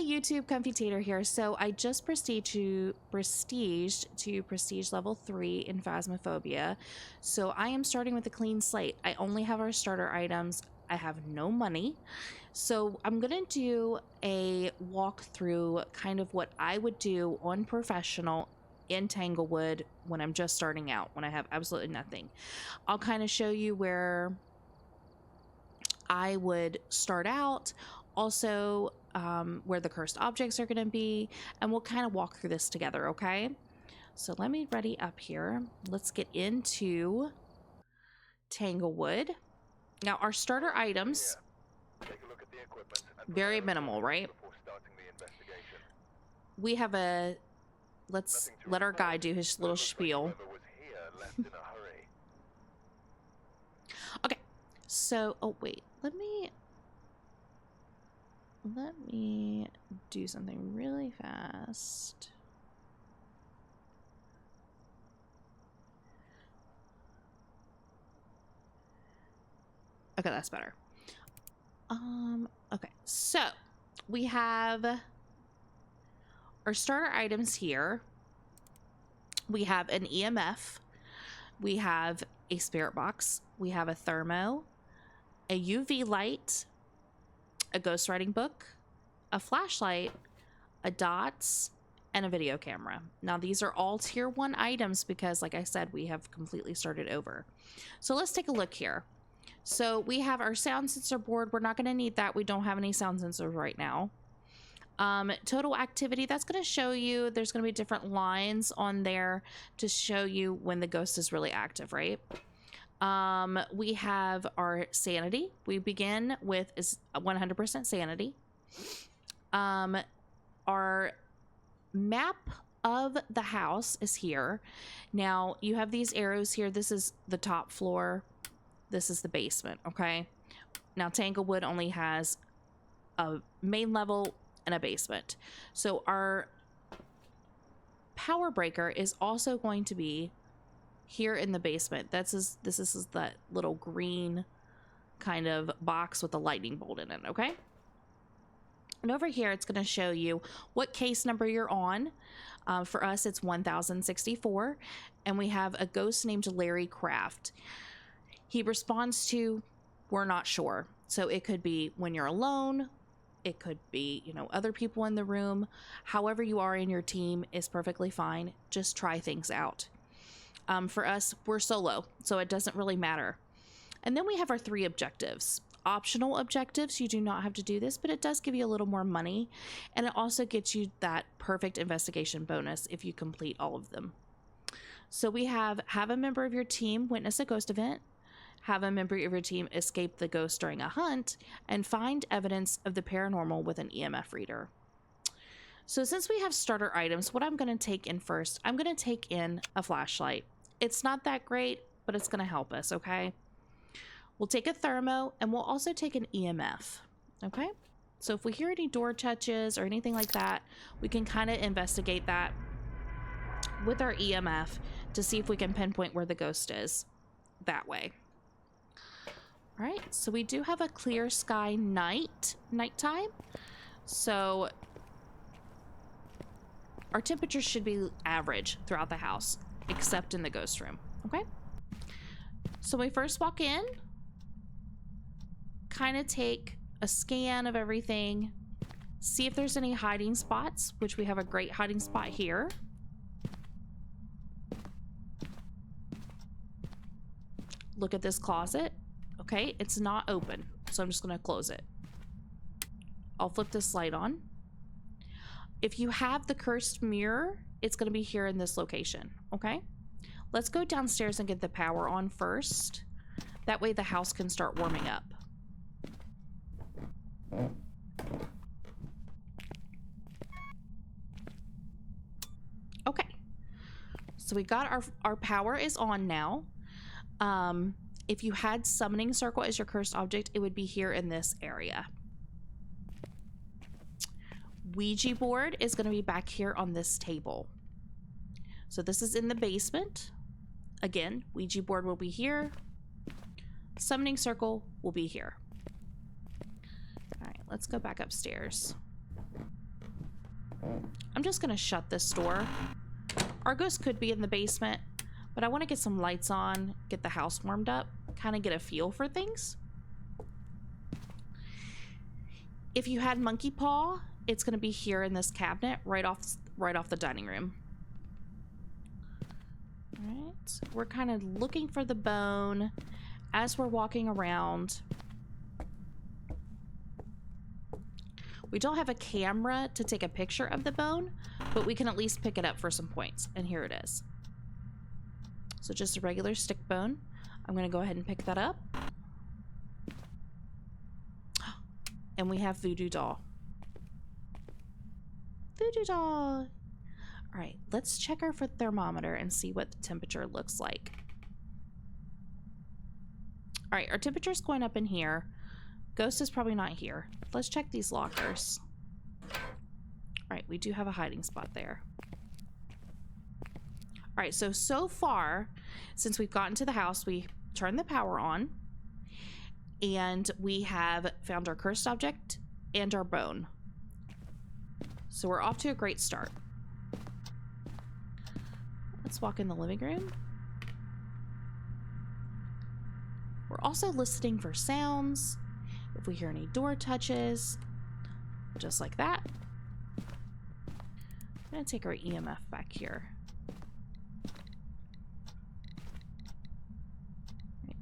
Hey YouTube, Comfy Tater here. So I just prestiged to prestige level 3 in Phasmophobia. So I am starting with a clean slate. I only have our starter items. I have no money. So I'm going to do a walkthrough, kind of what I would do on professional in Tanglewood when I'm just starting out, when I have absolutely nothing. I'll kind of show you where I would start out, also where the cursed objects are going to be, and we'll kind of walk through this together, okay? So let me ready up here. Let's get into Tanglewood. Now, our starter items, very minimal, right? We have a, let's let our guy do his little spiel. Okay, so, oh wait, let me do something really fast. Okay, that's better. Okay, so we have our starter items here. We have an EMF, we have a spirit box, we have a thermo, a UV light, a ghostwriting book, a flashlight, a dots, and a video camera. Now these are all tier 1 items because, like I said, we have completely started over. So let's take a look here. So we have our sound sensor board. We're not going to need that. We don't have any sound sensors right now. Total activity, that's going to show you, there's going to be different lines on there to show you when the ghost is really active, right? We have our sanity. We begin with is 100% sanity. Our map of the house is here. Now you have these arrows here. This is the top floor. This is the basement, okay? Now Tanglewood only has a main level and a basement. So our power breaker is also going to be here in the basement. This is that little green kind of box with a lightning bolt in it, okay? And over here, it's going to show you what case number you're on. For us, it's 1064, and we have a ghost named Larry Kraft. He responds to, we're not sure. So it could be when you're alone. It could be, you know, other people in the room. However you are in your team is perfectly fine. Just try things out. For us, we're solo, so it doesn't really matter. And then we have our 3 objectives. Optional objectives, you do not have to do this, but it does give you a little more money, and it also gets you that perfect investigation bonus if you complete all of them. So we have a member of your team witness a ghost event, have a member of your team escape the ghost during a hunt, and find evidence of the paranormal with an EMF reader. So since we have starter items, what I'm going to take in first, I'm going to take in a flashlight. It's not that great, but it's going to help us, okay? We'll take a thermo, and we'll also take an EMF, okay? So if we hear any door touches or anything like that, we can kind of investigate that with our EMF to see if we can pinpoint where the ghost is that way. All right, so we do have a clear sky nighttime. So our temperature should be average throughout the house, except in the ghost room, okay? So when we first walk in, kind of take a scan of everything, see if there's any hiding spots, which we have a great hiding spot here. Look at this closet. Okay, it's not open, so I'm just going to close it. I'll flip this light on. If you have the cursed mirror, it's going to be here in this location, okay? Let's go downstairs and get the power on first. That way the house can start warming up. Okay, so we got our power is on now. If you had summoning circle as your cursed object, it would be here in this area. Ouija board is going to be back here on this table. So this is in the basement. Again, Ouija board will be here. Summoning circle will be here. All right, let's go back upstairs. I'm just gonna shut this door. Our ghost could be in the basement, but I want to get some lights on, get the house warmed up, kind of get a feel for things. If you had monkey paw, it's gonna be here in this cabinet, right off the dining room. All right, we're kind of looking for the bone as we're walking around. We don't have a camera to take a picture of the bone, but we can at least pick it up for some points. And here it is. So just a regular stick bone. I'm going to go ahead and pick that up. And we have Voodoo Doll. Voodoo Doll. All right, let's check our thermometer and see what the temperature looks like. All right, our temperature's going up in here. Ghost is probably not here. Let's check these lockers. All right, we do have a hiding spot there. All right, so far, since we've gotten to the house, we turned the power on, and we have found our cursed object and our bone. So we're off to a great start. Let's walk in the living room. We're also listening for sounds. If we hear any door touches, just like that. I'm gonna take our EMF back here.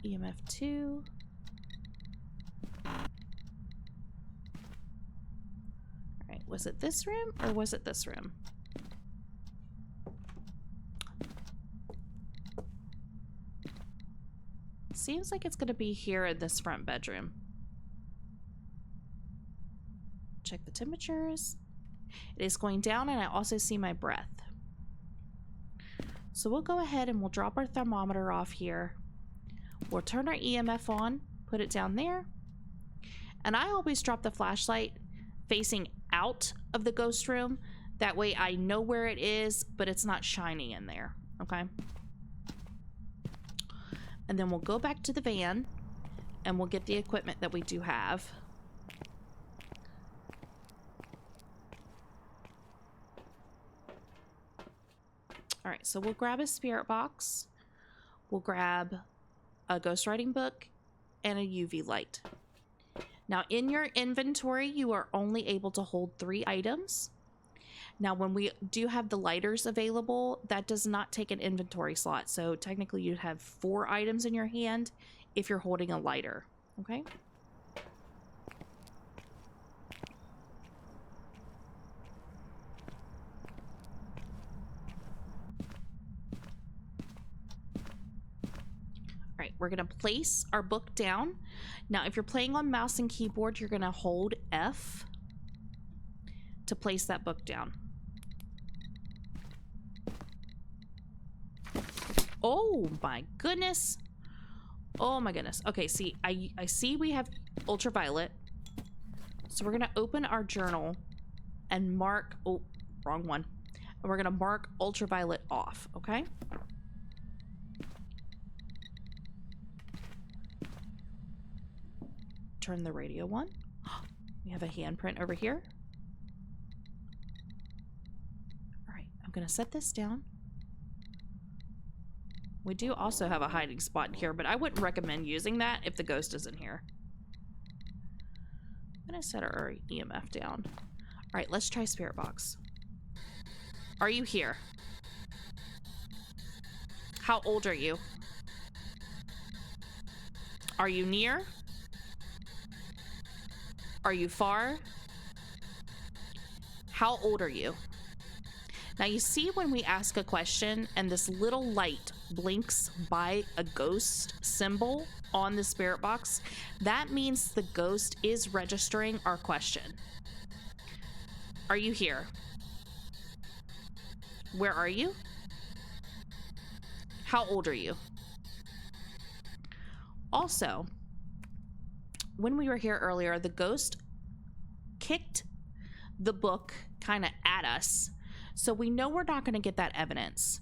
EMF 2. Alright, was it this room or was it this room? Seems like it's gonna be here in this front bedroom. Check the temperatures. It is going down, and I also see my breath. So we'll go ahead and we'll drop our thermometer off here. We'll turn our EMF on, put it down there. And I always drop the flashlight facing out of the ghost room. That way I know where it is, but it's not shining in there, okay? And then we'll go back to the van and we'll get the equipment that we do have. All right, so we'll grab a spirit box. We'll grab a ghost writing book and a UV light. Now in your inventory, you are only able to hold 3 items. Now when we do have the lighters available, that does not take an inventory slot. So technically you'd have 4 items in your hand if you're holding a lighter, okay? All right, we're gonna place our book down. Now, if you're playing on mouse and keyboard, you're gonna hold F to place that book down. Oh my goodness. Oh my goodness. Okay, see, I see we have ultraviolet. So we're gonna open our journal and mark, oh, wrong one. And we're gonna mark ultraviolet off, okay? Turn the radio on. We have a handprint over here. All right, I'm gonna set this down. We do also have a hiding spot here, but I wouldn't recommend using that if the ghost isn't here. I'm gonna set our EMF down. All right, let's try spirit box. Are you here? How old are you? Are you near? Are you far? How old are you? Now you see when we ask a question and this little light blinks by a ghost symbol on the spirit box, that means the ghost is registering our question. Are you here? Where are you? How old are you? Also, when we were here earlier, the ghost kicked the book kind of at us. So we know we're not going to get that evidence.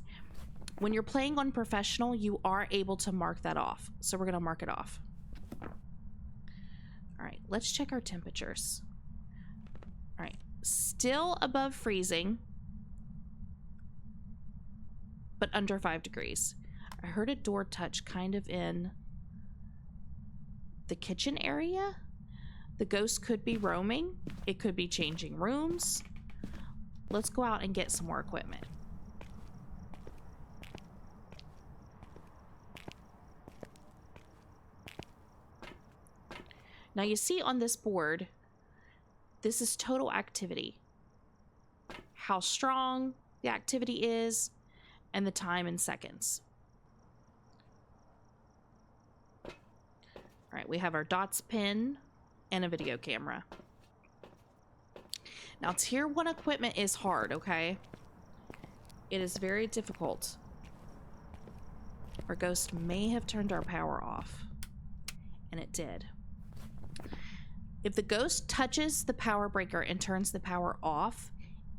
When you're playing on professional, you are able to mark that off. So we're going to mark it off. All right, let's check our temperatures. All right, still above freezing, but under 5 degrees. I heard a door touch kind of in the kitchen area. The ghost could be roaming. It could be changing rooms. Let's go out and get some more equipment. Now you see on this board, this is total activity. How strong the activity is and the time in seconds. All right, we have our dots pin and a video camera. Now, tier 1 equipment is hard, okay? It is very difficult. Our ghost may have turned our power off, and it did. If the ghost touches the power breaker and turns the power off,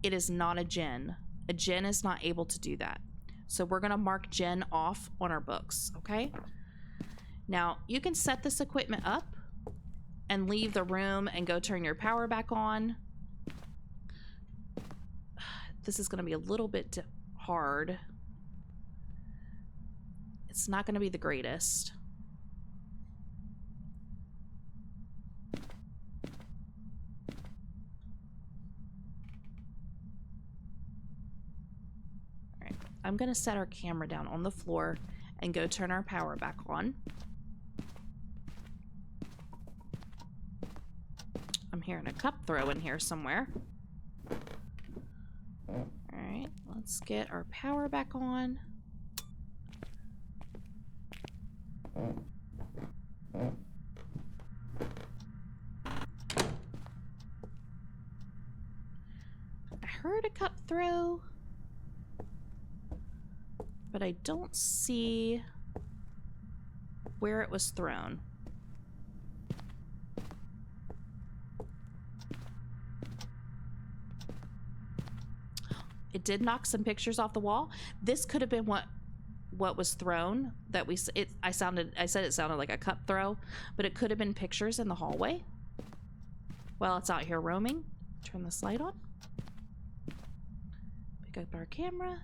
it is not a Gen. A Gen is not able to do that. So we're gonna mark Gen off on our books, okay? Now, you can set this equipment up and leave the room and go turn your power back on. This is gonna be a little bit hard. It's not gonna be the greatest. I'm going to set our camera down on the floor and go turn our power back on. I'm hearing a cup throw in here somewhere. All right, let's get our power back on. I heard a cup throw, but I don't see where it was thrown. It did knock some pictures off the wall. This could have been what was thrown. That I said it sounded like a cup throw, but it could have been pictures in the hallway while it's out here roaming. Turn this light on. Pick up our camera.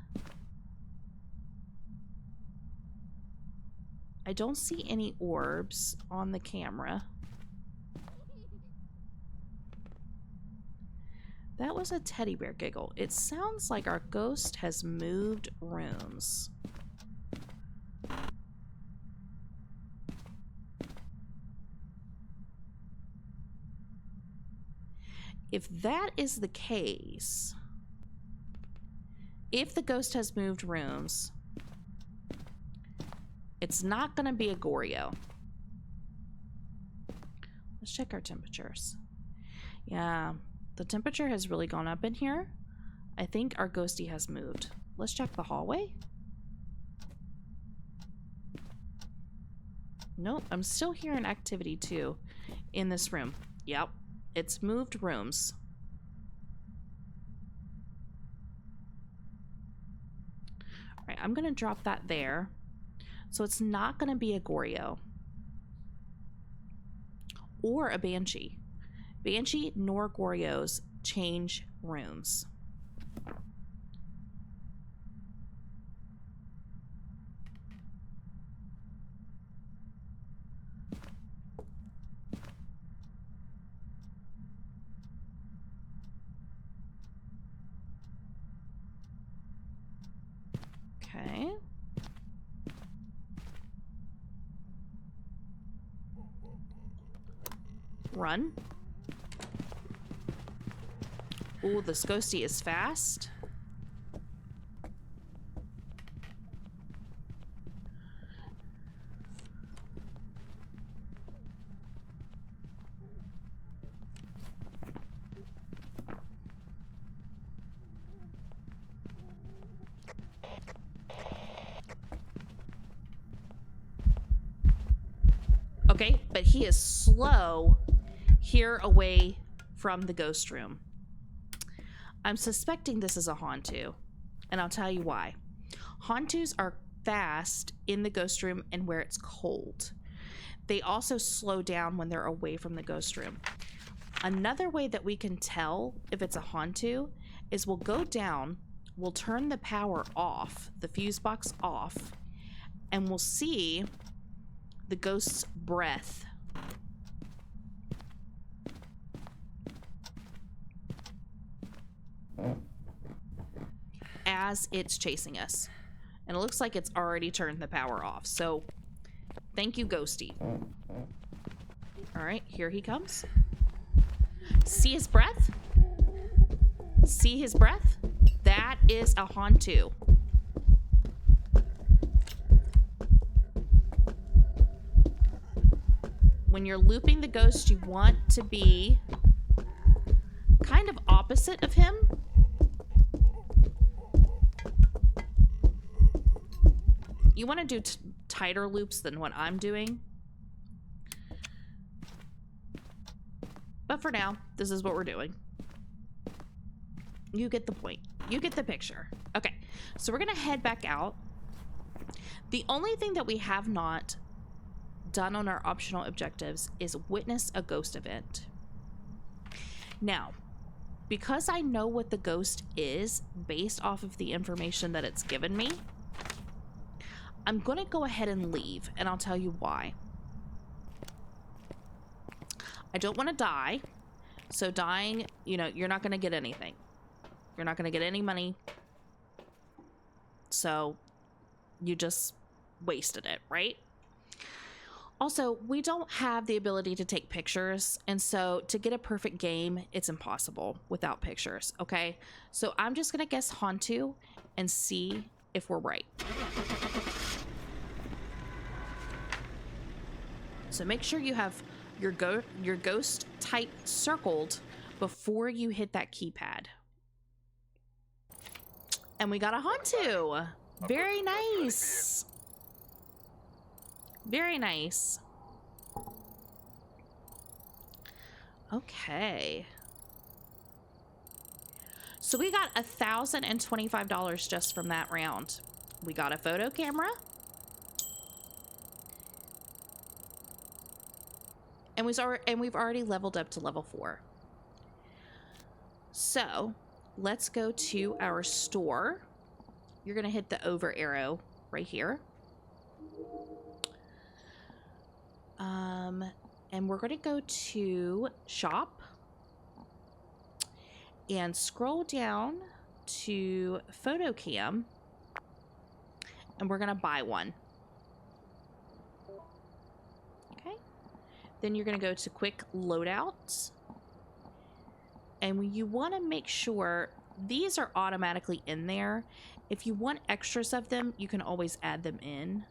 I don't see any orbs on the camera. That was a teddy bear giggle. It sounds like our ghost has moved rooms. If that is the case, if the ghost has moved rooms, it's not going to be a Goryo. Let's check our temperatures. Yeah, the temperature has really gone up in here. I think our ghosty has moved. Let's check the hallway. Nope, I'm still hearing activity too in this room. Yep, it's moved rooms. All right, I'm going to drop that there. So it's not going to be a Goryo or a Banshee. Banshee nor Goryos change rooms. Okay. Run. Ooh, this ghosty is fast. Okay, but he is slow here away from the ghost room. I'm suspecting this is a Hantu, and I'll tell you why. Hantus are fast in the ghost room and where it's cold. They also slow down when they're away from the ghost room. Another way that we can tell if it's a Hantu is we'll go down, we'll turn the power off, the fuse box off, and we'll see the ghost's breath. As it's chasing us. And it looks like it's already turned the power off. So, thank you, Ghosty. Alright, here he comes. See his breath? See his breath? That is a Hantu. When you're looping the ghost, you want to be kind of opposite of him. You want to do tighter loops than what I'm doing. But for now, this is what we're doing. You get the point. You get the picture. Okay, so we're going to head back out. The only thing that we have not done on our optional objectives is witness a ghost event. Now, because I know what the ghost is based off of the information that it's given me, I'm going to go ahead and leave, and I'll tell you why. I don't want to die, so dying, you know, you're not going to get anything. You're not going to get any money, so you just wasted it, right? Also, we don't have the ability to take pictures, and so to get a perfect game, it's impossible without pictures, okay? So I'm just going to guess Hantu and see if we're right. So make sure you have your ghost type circled before you hit that keypad. And we got a Hantu. Very nice. Very nice. Okay. So we got $1,025 just from that round. We got a photo camera. And we've already leveled up to level 4. So let's go to our store. You're going to hit the over arrow right here. And we're going to go to shop and scroll down to photo cam, and we're going to buy one. Okay. Then you're going to go to quick loadouts, and you want to make sure these are automatically in there. If you want extras of them, you can always add them in.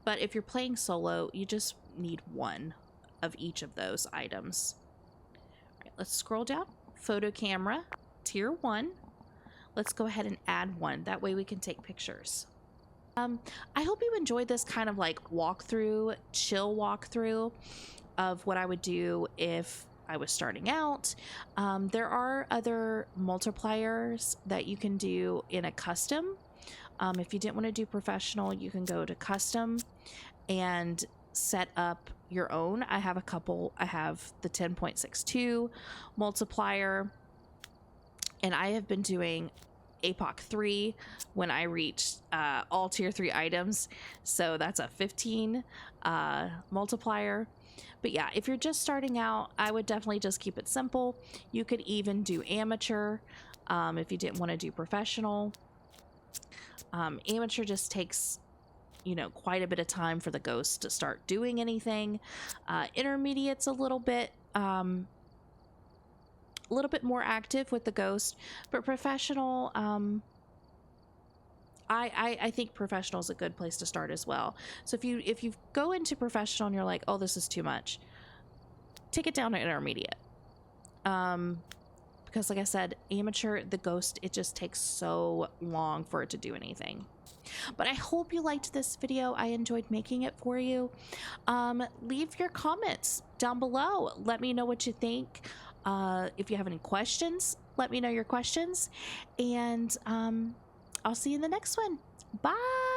But if you're playing solo, you just need one of each of those items. All right, let's scroll down. Photo camera, tier 1. Let's go ahead and add one. That way we can take pictures. I hope you enjoyed this kind of like walkthrough, chill walkthrough of what I would do if I was starting out. There are other multipliers that you can do in a custom. If you didn't want to do professional, you can go to custom and set up your own. I have a couple. I have the 10.62 multiplier, and I have been doing APOC 3 when I reach all tier 3 items. So that's a 15 multiplier. But yeah, if you're just starting out, I would definitely just keep it simple. You could even do amateur if you didn't want to do professional. Amateur just takes, you know, quite a bit of time for the ghost to start doing anything. Intermediate's a little bit more active with the ghost, but professional, I think professional is a good place to start as well. So if you go into professional and you're like, oh, this is too much, take it down to intermediate. Because like I said, amateur, the ghost, it just takes so long for it to do anything. But I hope you liked this video. I enjoyed making it for you. Leave your comments down below. Let me know what you think. If you have any questions, let me know your questions. And I'll see you in the next one. Bye.